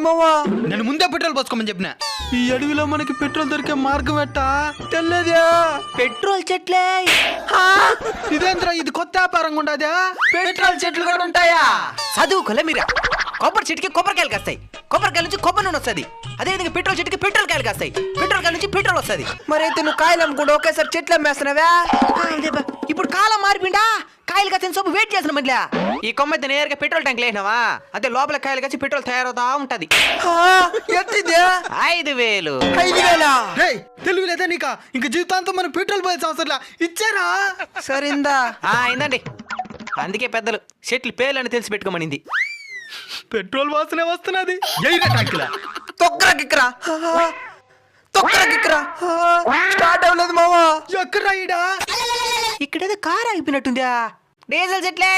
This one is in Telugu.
మావా. నేను ముందే పెట్రోల్ పోసుకోమని చెప్పిన. ఈ అడవిలో మనకి పెట్రోల్ దొరికే మార్గం ఎట్టా తెల్లదే. పెట్రోల్ చెట్లే. ఇదేంద్రా ఇది కొత్త వ్యాపారంగా ఉండదా? పెట్రోల్ చెట్లు కూడా ఉంటాయా? చదువుకోలే మీరా. కొబ్బరి చెట్టుకి కొబ్బరికాయలు కాస్తాయి, కొబ్బరికాయల నుంచి కొబ్బరి నూనె వస్తుంది. అదేవిధంగా పెట్రోల్ చెట్టుకి పెట్రోల్ కాయలు కాస్తాయి, పెట్రోల్ కాయల నుంచి పెట్రోల్ వస్తుంది. మరైతే నువ్వు కాయలు అమ్ముకుంటూ ఒకేసారి చెట్లు అమ్మేస్తున్నావా? ఇప్పుడు కాలం మారిపిండా, కాయలు కాసిన సొప్పు వెయిట్ చేసిన మళ్ళీ ఈ కొమ్మ అయితే నేరుగా పెట్రోల్ ట్యాంక్ లేనావా, అదే లోపల కాయలు కాసి పెట్రోల్ తయారవుతా ఉంటది. 5,000. 5,000 తెలివి లేదా నీకా? ఇంక జీవితాంతం మనం పెట్రోల్ పోయే సంవత్సరం ఇచ్చారా? సరిందా అయిందండి. అందుకే పెద్దలు చెట్లు పేర్లని తెలిసి పెట్టుకోమనింది. పెట్రోల్ వాసనే వస్తున్నది. స్టార్ట్ అవ్వలేదు మావా. ఎక్కడా ఈడా? ఇక్కడేదో కారు ఆగిపోయినట్టుందా? డీజిల్ చెట్లే.